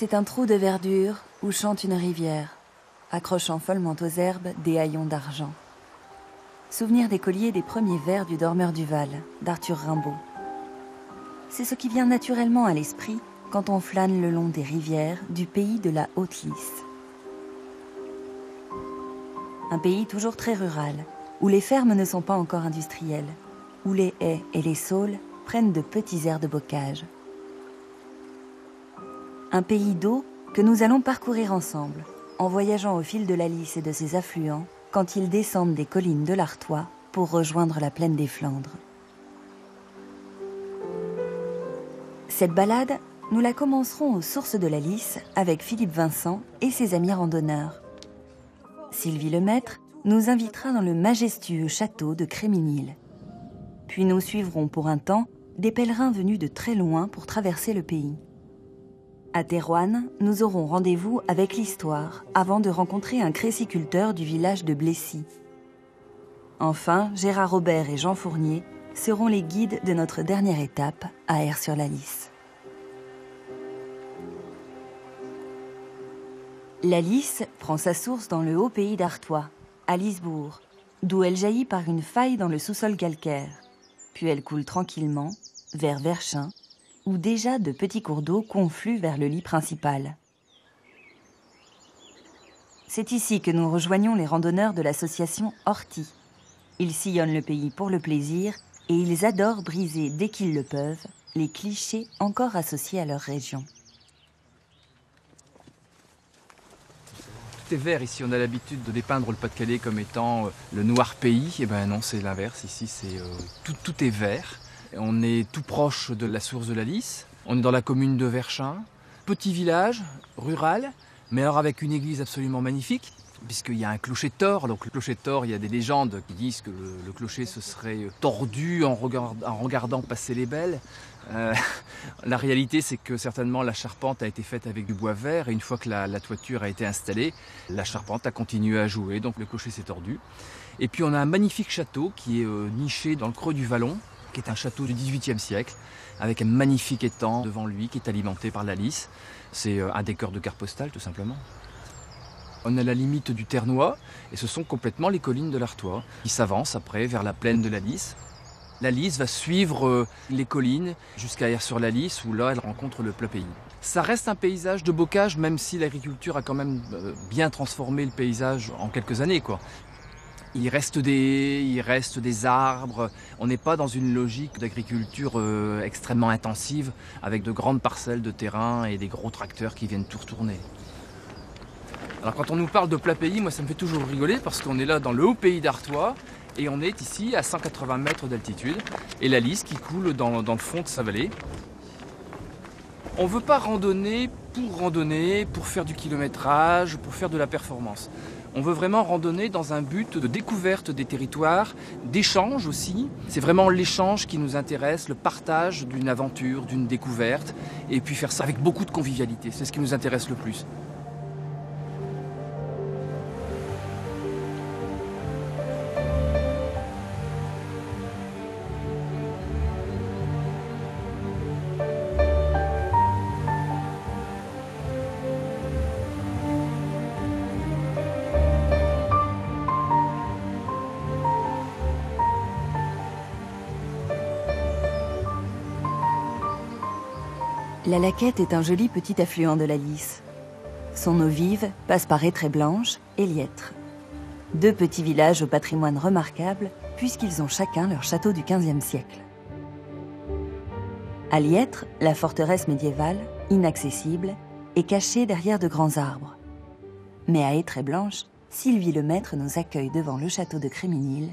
C'est un trou de verdure où chante une rivière, accrochant follement aux herbes des haillons d'argent. Souvenir des colliers des premiers vers du Dormeur du Val, d'Arthur Rimbaud. C'est ce qui vient naturellement à l'esprit quand on flâne le long des rivières du pays de la Haute-Lys. Un pays toujours très rural, où les fermes ne sont pas encore industrielles, où les haies et les saules prennent de petits airs de bocage. Un pays d'eau que nous allons parcourir ensemble, en voyageant au fil de la Lys et de ses affluents, quand ils descendent des collines de l'Artois pour rejoindre la plaine des Flandres. Cette balade, nous la commencerons aux sources de la Lys avec Philippe Vincent et ses amis randonneurs. Sylvie Lemaître nous invitera dans le majestueux château de Créminil. Puis nous suivrons pour un temps des pèlerins venus de très loin pour traverser le pays. À Thérouanne, nous aurons rendez-vous avec l'histoire avant de rencontrer un créciculteur du village de Blessy. Enfin, Gérard Robert et Jean Fournier seront les guides de notre dernière étape à Aire-sur-la-Lys. La Lys prend sa source dans le haut pays d'Artois, à Lisbourg, d'où elle jaillit par une faille dans le sous-sol calcaire. Puis elle coule tranquillement vers Verchin, où déjà de petits cours d'eau confluent vers le lit principal. C'est ici que nous rejoignons les randonneurs de l'association Horty. Ils sillonnent le pays pour le plaisir et ils adorent briser, dès qu'ils le peuvent, les clichés encore associés à leur région. Tout est vert ici, on a l'habitude de dépeindre le Pas-de-Calais comme étant le noir pays. Eh ben non, c'est l'inverse, ici c'est tout est vert. On est tout proche de la source de la Lys, on est dans la commune de Verchin, petit village, rural, mais alors avec une église absolument magnifique, puisqu'il y a un clocher tors. Donc le clocher tors, il y a des légendes qui disent que le clocher se serait tordu en regardant passer les belles. La réalité, c'est que certainement la charpente a été faite avec du bois vert, et une fois que la toiture a été installée, la charpente a continué à jouer, donc le clocher s'est tordu. Et puis on a un magnifique château qui est niché dans le creux du Vallon, qui est un château du XVIIIe siècle, avec un magnifique étang devant lui qui est alimenté par la Lys. C'est un décor de carte postale, tout simplement. On est à la limite du Ternois, et ce sont complètement les collines de l'Artois, qui s'avancent après vers la plaine de la Lys. La Lys va suivre les collines jusqu'à Aire-sur-la-Lys, où là, elle rencontre le plat pays. Ça reste un paysage de bocage, même si l'agriculture a quand même bien transformé le paysage en quelques années, quoi. Il reste des arbres. On n'est pas dans une logique d'agriculture extrêmement intensive, avec de grandes parcelles de terrain et des gros tracteurs qui viennent tout retourner. Alors quand on nous parle de plat pays, moi ça me fait toujours rigoler, parce qu'on est là dans le haut pays d'Artois, et on est ici à 180 mètres d'altitude, et la Lys qui coule dans le fond de sa vallée. On ne veut pas randonner, pour faire du kilométrage, pour faire de la performance. On veut vraiment randonner dans un but de découverte des territoires, d'échange aussi. C'est vraiment l'échange qui nous intéresse, le partage d'une aventure, d'une découverte, et puis faire ça avec beaucoup de convivialité. C'est ce qui nous intéresse le plus. La Laquette est un joli petit affluent de la Lys. Son eau vive passe par Étré-Blanche et Liètre. Deux petits villages au patrimoine remarquable, puisqu'ils ont chacun leur château du XVe siècle. À Liètre, la forteresse médiévale, inaccessible, est cachée derrière de grands arbres. Mais à Étré-Blanche, Sylvie Lemaître nous accueille devant le château de Créminil,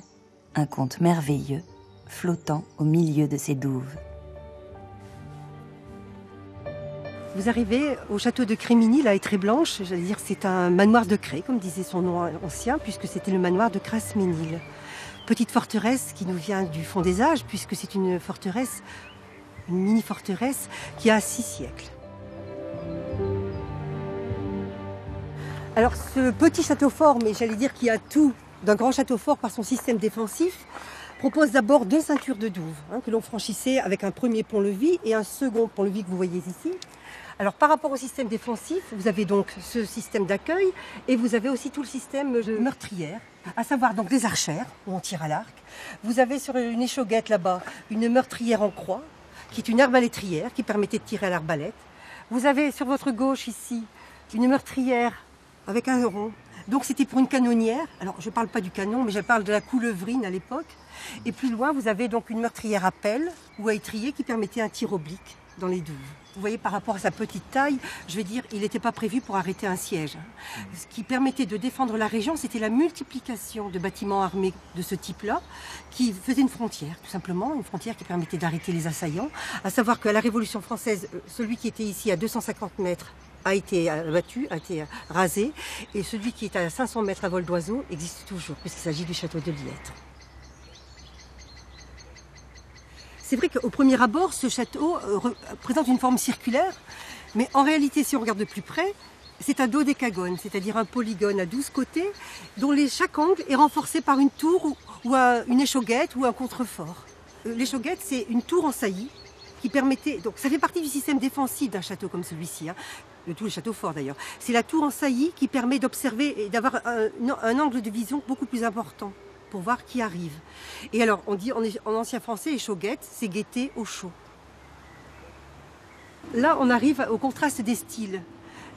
un conte merveilleux, flottant au milieu de ses douves. Vous arrivez au château de Créminil à Étré-Blanche, j'allais dire c'est un manoir de craie, comme disait son nom ancien, puisque c'était le manoir de Cras-Ménil. Petite forteresse qui nous vient du fond des âges, puisque c'est une forteresse, une mini-forteresse qui a 6 siècles. Alors ce petit château fort, mais j'allais dire qu'il y a tout d'un grand château fort par son système défensif, propose d'abord 2 ceintures de douves que l'on franchissait avec un premier pont-levis et un second pont-levis que vous voyez ici, Alors par rapport au système défensif, vous avez donc ce système d'accueil et vous avez aussi tout le système de meurtrière, à savoir donc des archères où on tire à l'arc. Vous avez sur une échauguette là-bas une meurtrière en croix qui est une arbalétrière qui permettait de tirer à l'arbalète. Vous avez sur votre gauche ici une meurtrière avec un rond. Donc c'était pour une canonnière. Alors je ne parle pas du canon, mais je parle de la coulevrine à l'époque. Et plus loin, vous avez donc une meurtrière à pelle ou à étrier qui permettait un tir oblique dans les douves. Vous voyez, par rapport à sa petite taille, je vais dire, il n'était pas prévu pour arrêter un siège. Ce qui permettait de défendre la région, c'était la multiplication de bâtiments armés de ce type-là, qui faisaient une frontière, tout simplement, une frontière qui permettait d'arrêter les assaillants. À savoir qu'à la Révolution française, celui qui était ici à 250 mètres a été abattu, a été rasé, et celui qui est à 500 mètres à vol d'oiseau existe toujours, puisqu'il s'agit du château de Liètre. C'est vrai qu'au premier abord, ce château présente une forme circulaire, mais en réalité, si on regarde de plus près, c'est un dodécagone, c'est-à-dire un polygone à 12 côtés, dont chaque angle est renforcé par une tour ou une échauguette ou un contrefort. L'échauguette, c'est une tour en saillie qui permettait... Donc ça fait partie du système défensif d'un château comme celui-ci, hein, de tous les châteaux forts d'ailleurs. C'est la tour en saillie qui permet d'observer et d'avoir un angle de vision beaucoup plus important pour voir qui arrive. Et alors, on dit en ancien français, échauguette, c'est guetter au chaud. Là, on arrive au contraste des styles.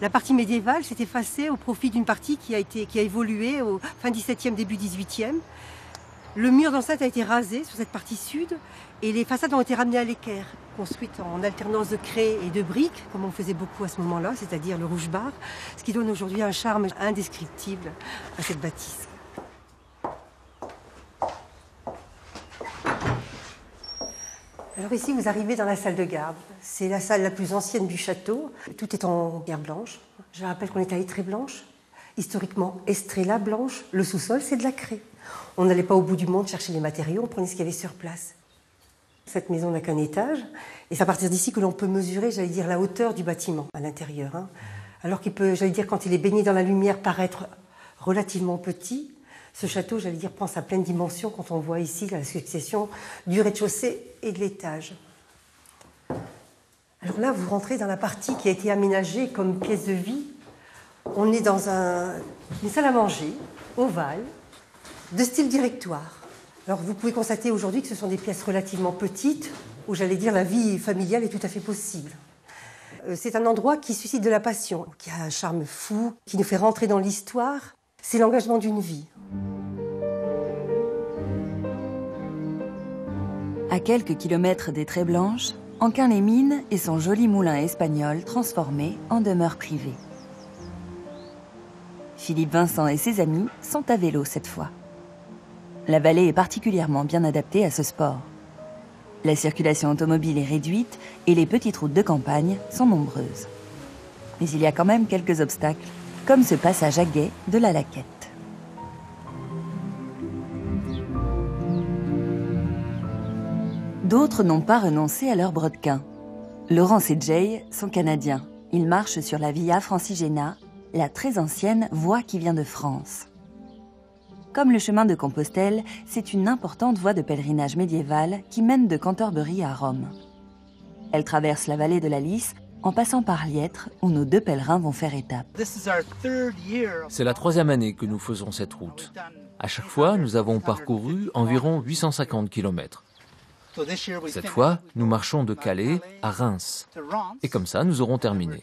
La partie médiévale s'est effacée au profit d'une partie qui a évolué au fin 17e, début 18e. Le mur d'enceinte a été rasé sur cette partie sud et les façades ont été ramenées à l'équerre, construites en alternance de craie et de briques, comme on faisait beaucoup à ce moment-là, c'est-à-dire le rouge-barre, ce qui donne aujourd'hui un charme indescriptible à cette bâtisse. Alors ici, vous arrivez dans la salle de garde. C'est la salle la plus ancienne du château. Tout est en pierre blanche. Je rappelle qu'on est à Étré-Blanche. Historiquement, Estrella blanche. Le sous-sol, c'est de la craie. On n'allait pas au bout du monde chercher les matériaux, on prenait ce qu'il y avait sur place. Cette maison n'a qu'un étage. Et c'est à partir d'ici que l'on peut mesurer, j'allais dire, la hauteur du bâtiment à l'intérieur. Hein. Alors qu'il peut, j'allais dire, quand il est baigné dans la lumière, paraître relativement petit. Ce château, j'allais dire, prend sa pleine dimension quand on voit ici la succession du rez-de-chaussée et de l'étage. Alors là, vous rentrez dans la partie qui a été aménagée comme pièce de vie. On est dans une salle à manger, ovale, de style directoire. Alors vous pouvez constater aujourd'hui que ce sont des pièces relativement petites, où j'allais dire la vie familiale est tout à fait possible. C'est un endroit qui suscite de la passion, qui a un charme fou, qui nous fait rentrer dans l'histoire. C'est l'engagement d'une vie. À quelques kilomètres des Tréblanches, Anquin-les-Mines et son joli moulin espagnol transformé en demeure privée. Philippe Vincent et ses amis sont à vélo cette fois. La vallée est particulièrement bien adaptée à ce sport. La circulation automobile est réduite et les petites routes de campagne sont nombreuses. Mais il y a quand même quelques obstacles, comme ce passage à gué de la Laquette. D'autres n'ont pas renoncé à leur brodequin. Laurence et Jay sont canadiens. Ils marchent sur la Via Francigena, la très ancienne voie qui vient de France. Comme le chemin de Compostelle, c'est une importante voie de pèlerinage médiévale qui mène de Cantorbéry à Rome. Elle traverse la vallée de la Lys en passant par Liètre, où nos deux pèlerins vont faire étape. C'est la 3e année que nous faisons cette route. À chaque fois, nous avons parcouru environ 850 km. Cette fois, nous marchons de Calais à Reims. Et comme ça, nous aurons terminé.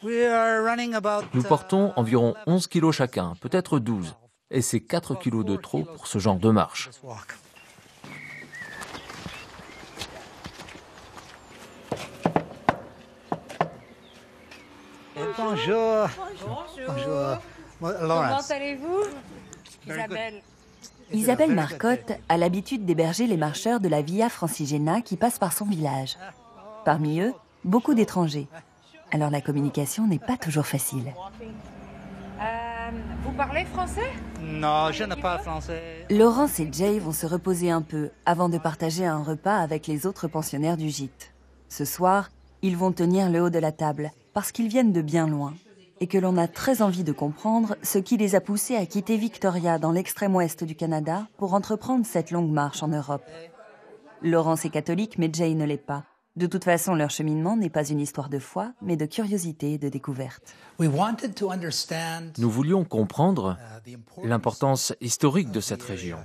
Nous portons environ 11 kilos chacun, peut-être 12. Et c'est 4 kilos de trop pour ce genre de marche. Bonjour. Bonjour. Comment allez-vous? Isabelle Marcotte a l'habitude d'héberger les marcheurs de la Via Francigena qui passent par son village. Parmi eux, beaucoup d'étrangers. Alors la communication n'est pas toujours facile. Vous parlez français? Non, je ne parle pas français. Laurence et Jay vont se reposer un peu avant de partager un repas avec les autres pensionnaires du gîte. Ce soir, ils vont tenir le haut de la table parce qu'ils viennent de bien loin et que l'on a très envie de comprendre ce qui les a poussés à quitter Victoria dans l'extrême ouest du Canada pour entreprendre cette longue marche en Europe. Laurence est catholique, mais Jay ne l'est pas. De toute façon, leur cheminement n'est pas une histoire de foi, mais de curiosité et de découverte. Nous voulions comprendre l'importance historique de cette région.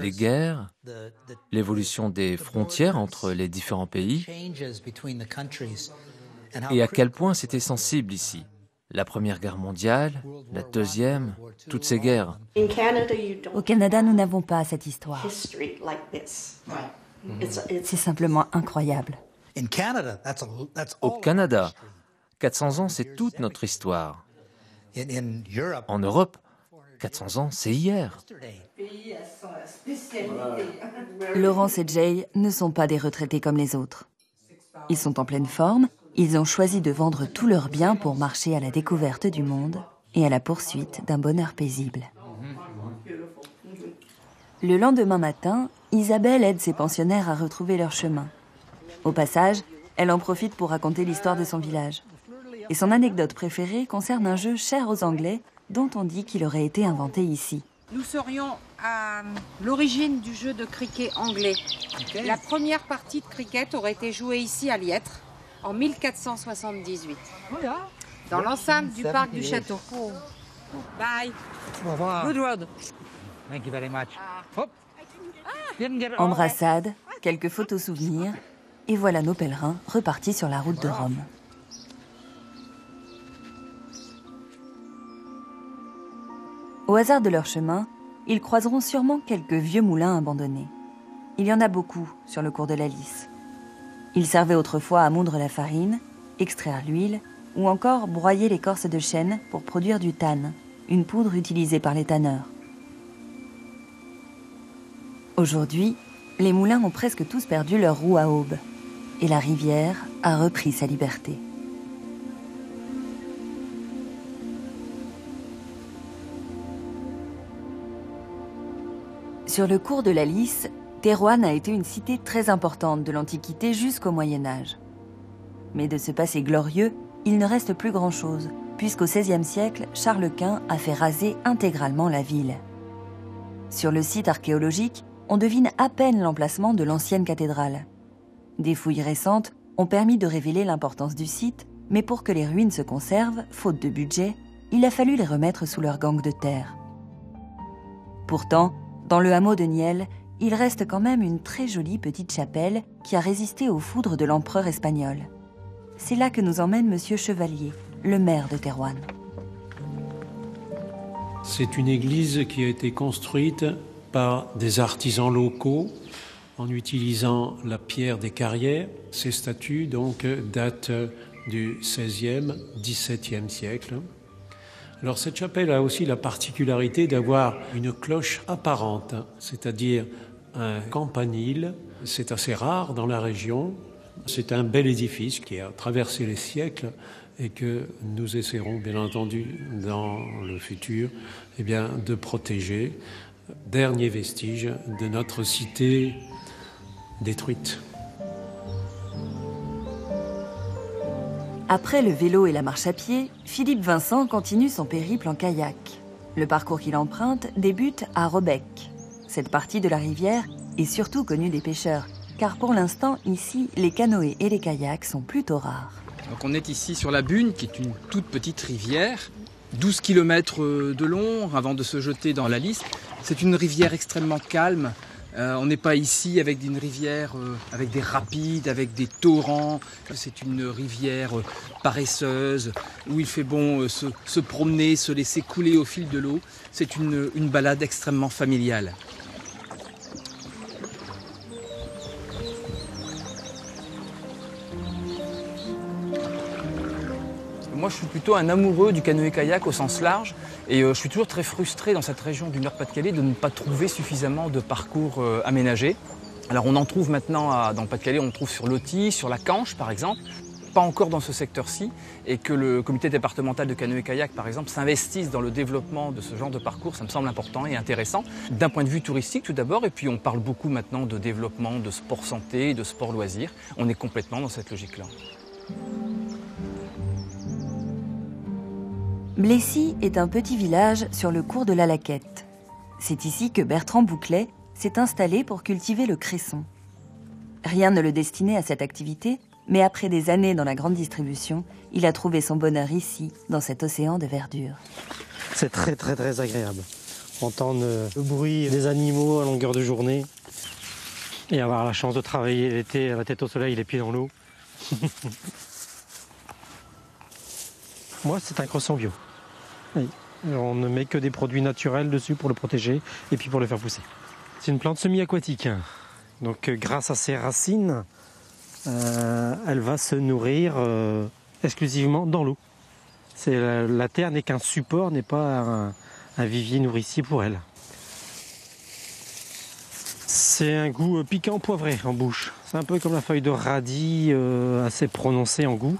Les guerres, l'évolution des frontières entre les différents pays, et à quel point c'était sensible ici. La Première Guerre mondiale, la Deuxième, toutes ces guerres. Au Canada, nous n'avons pas cette histoire. C'est simplement incroyable. Au Canada, 400 ans, c'est toute notre histoire. En Europe, 400 ans, c'est hier. Laurence et Jay ne sont pas des retraités comme les autres. Ils sont en pleine forme, ils ont choisi de vendre tous leurs biens pour marcher à la découverte du monde et à la poursuite d'un bonheur paisible. Le lendemain matin, Isabelle aide ses pensionnaires à retrouver leur chemin. Au passage, elle en profite pour raconter l'histoire de son village. Et son anecdote préférée concerne un jeu cher aux Anglais dont on dit qu'il aurait été inventé ici. Nous serions à l'origine du jeu de cricket anglais. Okay. La première partie de cricket aurait été jouée ici à Liètre en 1478. Dans l'enceinte du parc du château. Bye. Au revoir. Good road. Thank you very much. Embrassade, quelques photos souvenirs, et voilà nos pèlerins repartis sur la route de Rome. Au hasard de leur chemin, ils croiseront sûrement quelques vieux moulins abandonnés. Il y en a beaucoup sur le cours de la Lys. Ils servaient autrefois à moudre la farine, extraire l'huile ou encore broyer l'écorce de chêne pour produire du than, une poudre utilisée par les tanneurs. Aujourd'hui, les moulins ont presque tous perdu leur roue à aube et la rivière a repris sa liberté. Sur le cours de la Lys, Thérouanne a été une cité très importante de l'Antiquité jusqu'au Moyen-Âge. Mais de ce passé glorieux, il ne reste plus grand-chose, puisqu'au XVIe siècle, Charles Quint a fait raser intégralement la ville. Sur le site archéologique, on devine à peine l'emplacement de l'ancienne cathédrale. Des fouilles récentes ont permis de révéler l'importance du site, mais pour que les ruines se conservent, faute de budget, il a fallu les remettre sous leur gangue de terre. Pourtant, dans le hameau de Niel, il reste quand même une très jolie petite chapelle qui a résisté aux foudres de l'empereur espagnol. C'est là que nous emmène Monsieur Chevalier, le maire de Thérouanne. C'est une église qui a été construite par des artisans locaux en utilisant la pierre des carrières. Ces statues donc datent du XVIe, XVIIe siècle. Alors cette chapelle a aussi la particularité d'avoir une cloche apparente, c'est-à-dire un campanile. C'est assez rare dans la région. C'est un bel édifice qui a traversé les siècles et que nous essaierons bien entendu dans le futur de protéger. Dernier vestige de notre cité détruite. Après le vélo et la marche à pied, Philippe Vincent continue son périple en kayak. Le parcours qu'il emprunte débute à Robec. Cette partie de la rivière est surtout connue des pêcheurs, car pour l'instant, ici, les canoës et les kayaks sont plutôt rares. Donc on est ici sur la Bune, qui est une toute petite rivière, 12 km de long avant de se jeter dans la Lys. C'est une rivière extrêmement calme. On n'est pas ici avec une rivière avec des rapides, avec des torrents. C'est une rivière paresseuse où il fait bon se promener, se laisser couler au fil de l'eau. C'est une balade extrêmement familiale. Moi, je suis plutôt un amoureux du canoë-kayak au sens large et je suis toujours très frustré dans cette région du Nord-Pas-de-Calais de ne pas trouver suffisamment de parcours aménagés. Alors on en trouve maintenant dans le Pas-de-Calais, on en trouve sur l'Authie, sur la Canche par exemple, pas encore dans ce secteur-ci, et que le comité départemental de canoë-kayak par exemple s'investisse dans le développement de ce genre de parcours, ça me semble important et intéressant. D'un point de vue touristique tout d'abord, et puis on parle beaucoup maintenant de développement, de sport santé, de sport loisirs. On est complètement dans cette logique-là. Blessy est un petit village sur le cours de la Laquette. C'est ici que Bertrand Bouclet s'est installé pour cultiver le cresson. Rien ne le destinait à cette activité, mais après des années dans la grande distribution, il a trouvé son bonheur ici, dans cet océan de verdure. C'est très très très agréable. Entendre le bruit des animaux à longueur de journée et avoir la chance de travailler l'été à la tête au soleil, les pieds dans l'eau. Moi, c'est un cresson bio. Oui. On ne met que des produits naturels dessus pour le protéger et puis pour le faire pousser. C'est une plante semi-aquatique. Donc grâce à ses racines, elle va se nourrir exclusivement dans l'eau. La terre n'est qu'un support, n'est pas un vivier nourricier pour elle. C'est un goût piquant poivré en bouche. C'est un peu comme la feuille de radis, assez prononcée en goût.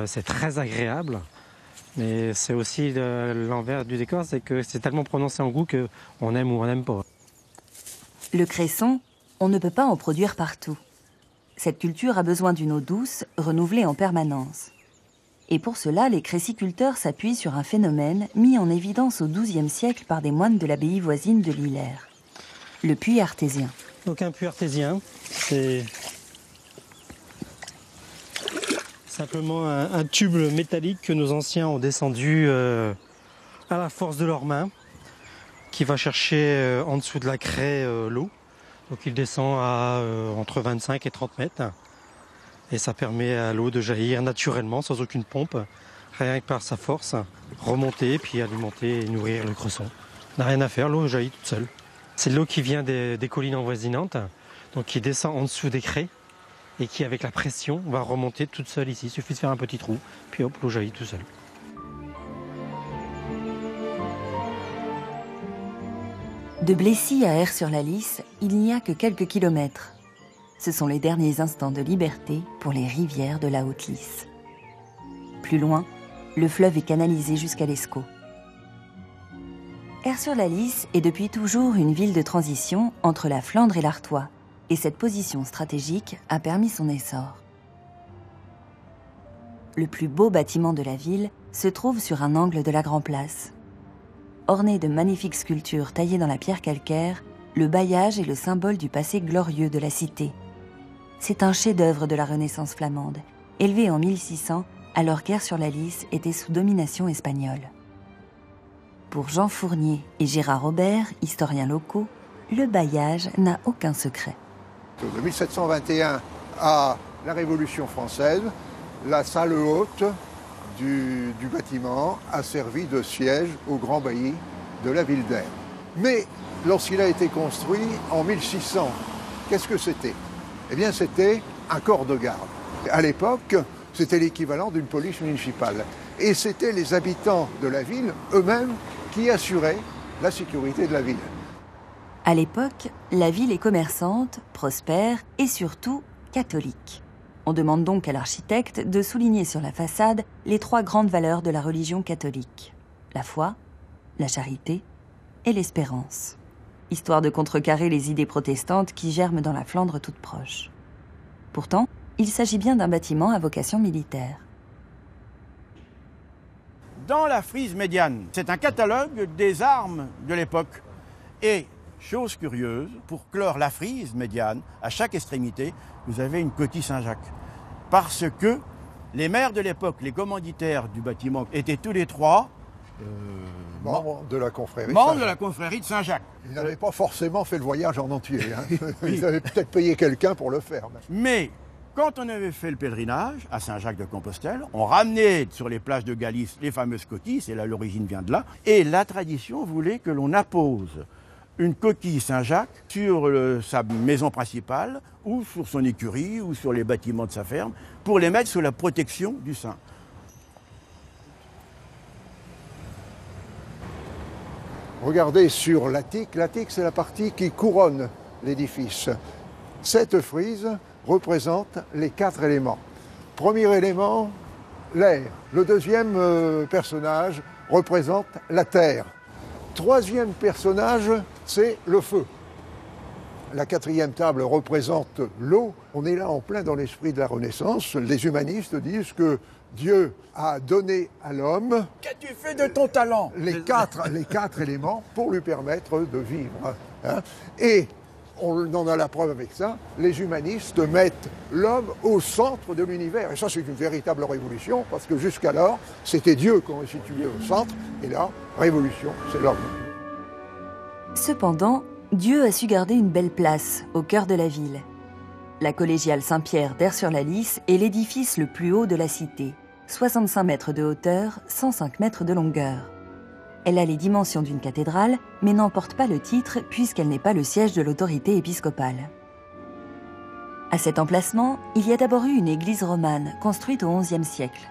C'est très agréable. Mais c'est aussi l'envers du décor, c'est que c'est tellement prononcé en goût qu'on aime ou on n'aime pas. Le cresson, on ne peut pas en produire partout. Cette culture a besoin d'une eau douce, renouvelée en permanence. Et pour cela, les créciculteurs s'appuient sur un phénomène mis en évidence au XIIe siècle par des moines de l'abbaye voisine de Lillers. Le puits artésien. Donc un puits artésien, c'est simplement un tube métallique que nos anciens ont descendu à la force de leurs mains, qui va chercher en dessous de la craie l'eau. Donc il descend à entre 25 et 30 mètres. Et ça permet à l'eau de jaillir naturellement, sans aucune pompe, rien que par sa force, remonter, puis alimenter et nourrir le cresson. On n'a rien à faire, l'eau jaillit toute seule. C'est de l'eau qui vient des collines avoisinantes, donc qui descend en dessous des craies, et qui, avec la pression, va remonter toute seule ici. Il suffit de faire un petit trou, puis hop, l'eau jaillit tout seul. De Blessy à Aire-sur-la-Lys, il n'y a que quelques kilomètres. Ce sont les derniers instants de liberté pour les rivières de la Haute-Lys. Plus loin, le fleuve est canalisé jusqu'à l'Escaut. Aire-sur-la-Lys est depuis toujours une ville de transition entre la Flandre et l'Artois, et cette position stratégique a permis son essor. Le plus beau bâtiment de la ville se trouve sur un angle de la Grand Place. Orné de magnifiques sculptures taillées dans la pierre calcaire, le bailliage est le symbole du passé glorieux de la cité. C'est un chef-d'œuvre de la Renaissance flamande, élevé en 1600, alors qu'Aire-sur-la-Lys était sous domination espagnole. Pour Jean Fournier et Gérard Robert, historiens locaux, le bailliage n'a aucun secret. De 1721 à la Révolution française, la salle haute du bâtiment a servi de siège au grand bailli de la ville d'Aire. Mais lorsqu'il a été construit en 1600, qu'est-ce que c'était ? Eh bien, c'était un corps de garde. À l'époque, c'était l'équivalent d'une police municipale. Et c'était les habitants de la ville eux-mêmes qui assuraient la sécurité de la ville. À l'époque, la ville est commerçante, prospère et surtout catholique. On demande donc à l'architecte de souligner sur la façade les 3 grandes valeurs de la religion catholique. La foi, la charité et l'espérance. Histoire de contrecarrer les idées protestantes qui germent dans la Flandre toute proche. Pourtant, il s'agit bien d'un bâtiment à vocation militaire. Dans la frise médiane, c'est un catalogue des armes de l'époque. Et, chose curieuse, pour clore la frise médiane, à chaque extrémité, vous avez une coquille Saint-Jacques. Parce que les maires de l'époque, les commanditaires du bâtiment, étaient tous les 3 membres de la confrérie de Saint-Jacques. Ils n'avaient pas forcément fait le voyage en entier. Hein. Ils avaient peut-être payé quelqu'un pour le faire. Mais quand on avait fait le pèlerinage à Saint-Jacques-de-Compostelle, on ramenait sur les plages de Galice les fameuses coquilles, c'est là l'origine vient de là, et la tradition voulait que l'on appose une coquille Saint-Jacques sur sa maison principale, ou sur son écurie, ou sur les bâtiments de sa ferme, pour les mettre sous la protection du saint. Regardez sur l'attique. L'attique, c'est la partie qui couronne l'édifice. Cette frise représente les 4 éléments. Premier élément, l'air. Le deuxième personnage représente la terre. Troisième personnage, c'est le feu. La 4e table représente l'eau. On est là en plein dans l'esprit de la Renaissance. Les humanistes disent que Dieu a donné à l'homme... Qu'as-tu fait de ton talent ? Les quatre éléments pour lui permettre de vivre. Hein. Et On en a la preuve avec ça. Les humanistes mettent l'homme au centre de l'univers. Et ça, c'est une véritable révolution, parce que jusqu'alors, c'était Dieu qu'on situait au centre. Et là, révolution, c'est l'homme. Cependant, Dieu a su garder une belle place au cœur de la ville. La collégiale Saint-Pierre d'Aire-sur-la-Lys est l'édifice le plus haut de la cité. 65 mètres de hauteur, 105 mètres de longueur. Elle a les dimensions d'une cathédrale, mais n'en porte pas le titre puisqu'elle n'est pas le siège de l'autorité épiscopale. À cet emplacement, il y a d'abord eu une église romane construite au XIe siècle.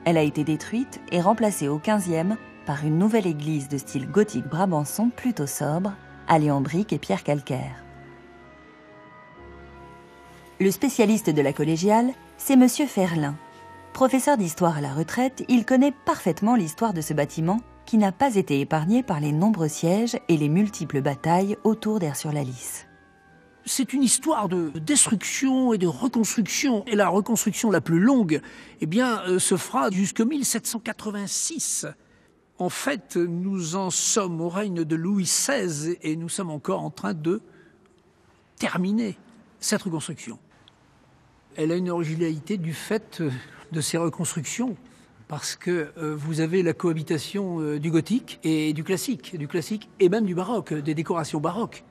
Elle a été détruite et remplacée au XVe par une nouvelle église de style gothique brabançon plutôt sobre, allée en briques et pierre calcaire. Le spécialiste de la collégiale, c'est Monsieur Ferlin. Professeur d'histoire à la retraite, il connaît parfaitement l'histoire de ce bâtiment qui n'a pas été épargné par les nombreux sièges et les multiples batailles autour d'Aire-sur-la-Lys. C'est une histoire de destruction et de reconstruction. Et la reconstruction la plus longue, se fera jusqu'en 1786. En fait, nous en sommes au règne de Louis XVI et nous sommes encore en train de terminer cette reconstruction. Elle a une originalité du fait de ces reconstructions, parce que vous avez la cohabitation du gothique et du classique et même du baroque, des décorations baroques.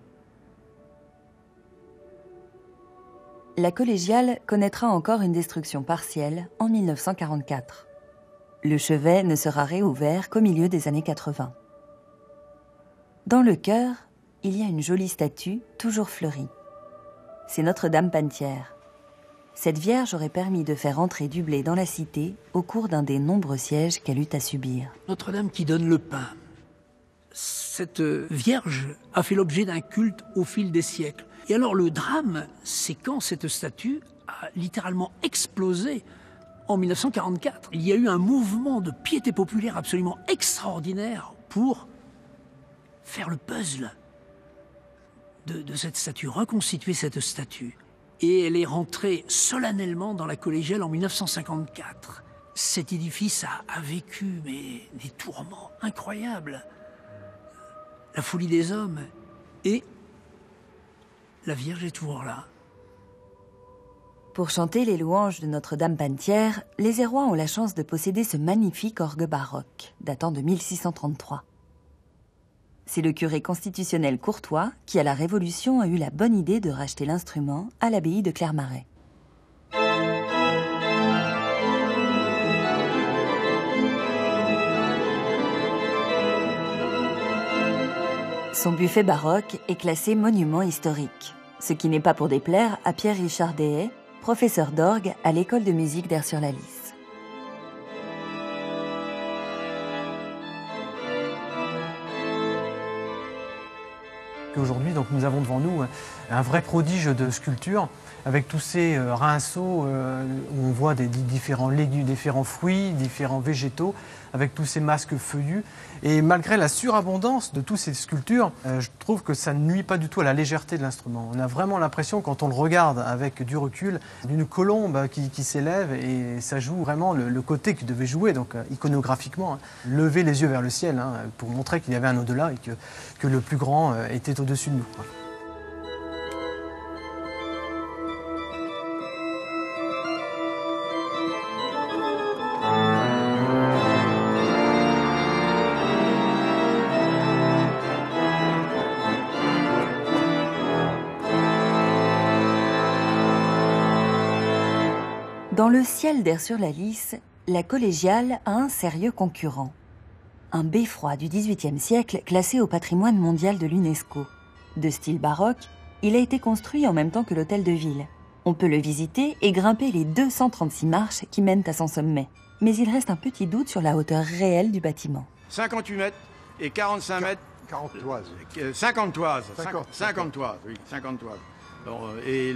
La collégiale connaîtra encore une destruction partielle en 1944. Le chevet ne sera réouvert qu'au milieu des années 80. Dans le chœur, il y a une jolie statue, toujours fleurie. C'est Notre-Dame Panetière. Cette vierge aurait permis de faire entrer du blé dans la cité au cours d'un des nombreux sièges qu'elle eut à subir. Notre-Dame qui donne le pain. Cette vierge a fait l'objet d'un culte au fil des siècles. Et alors le drame, c'est quand cette statue a littéralement explosé en 1944. Il y a eu un mouvement de piété populaire absolument extraordinaire pour faire le puzzle de cette statue, reconstituer cette statue. Et elle est rentrée solennellement dans la collégiale en 1954. Cet édifice a vécu des tourments incroyables. La folie des hommes. Et la Vierge est toujours là. Pour chanter les louanges de Notre-Dame Panetière, les Airois ont la chance de posséder ce magnifique orgue baroque, datant de 1633. C'est le curé constitutionnel Courtois qui, à la Révolution, a eu la bonne idée de racheter l'instrument à l'abbaye de Clermarais. Son buffet baroque est classé monument historique, ce qui n'est pas pour déplaire à Pierre-Richard Dehaye, professeur d'orgue à l'école de musique d'Aire-sur-la-Lys. Aujourd'hui, donc, nous avons devant nous un vrai prodige de sculpture avec tous ces rinceaux où on voit des différents légumes, différents fruits, différents végétaux, avec tous ces masques feuillus. Et malgré la surabondance de toutes ces sculptures, je trouve que ça ne nuit pas du tout à la légèreté de l'instrument. On a vraiment l'impression, quand on le regarde avec du recul, d'une colombe qui s'élève, et ça joue vraiment le côté qu'il devait jouer, donc iconographiquement, lever les yeux vers le ciel, pour montrer qu'il y avait un au-delà et que le plus grand était au-dessus de nous. Dans le ciel d'Aire-sur-la-Lys, la collégiale a un sérieux concurrent. Un beffroi du XVIIIe siècle classé au patrimoine mondial de l'UNESCO. De style baroque, il a été construit en même temps que l'hôtel de ville. On peut le visiter et grimper les 236 marches qui mènent à son sommet. Mais il reste un petit doute sur la hauteur réelle du bâtiment. 58 mètres et 45 mètres. 40 toises. 50 toises. 50 toises, oui, 50 toises. Alors, et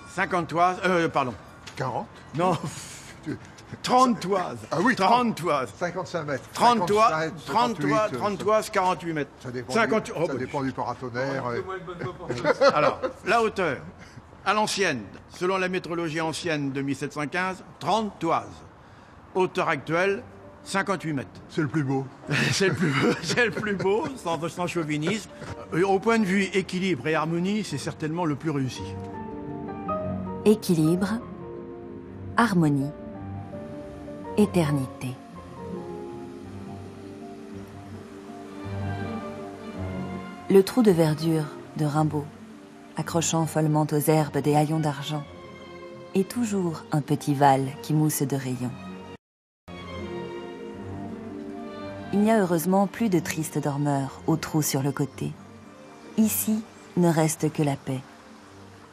50 toises, pardon. 40 Non, 30 toises. Ah oui, 30 toises. 55 mètres. 30 toises, 58, 30 toises, 48 mètres. Ça dépend, 50, ça dépend du paratonnerre. Alors, la hauteur, à l'ancienne, selon la métrologie ancienne de 1715, 30 toises. Hauteur actuelle, 58 mètres. C'est le plus beau. C'est le plus beau, sans chauvinisme. Au point de vue équilibre et harmonie, c'est certainement le plus réussi. Équilibre, harmonie, éternité. Le trou de verdure de Rimbaud, accrochant follement aux herbes des haillons d'argent, et toujours un petit Val qui mousse de rayons. Il n'y a heureusement plus de tristes dormeurs au trou sur le côté. Ici ne reste que la paix.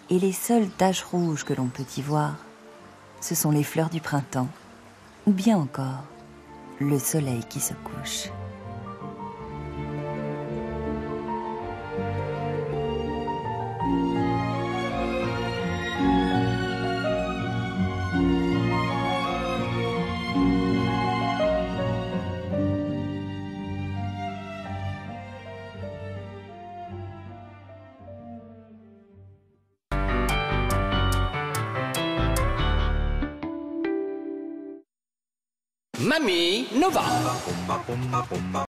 Et les seules taches rouges que l'on peut y voir, ce sont les fleurs du printemps, ou bien encore le soleil qui se couche. Mamie Nova.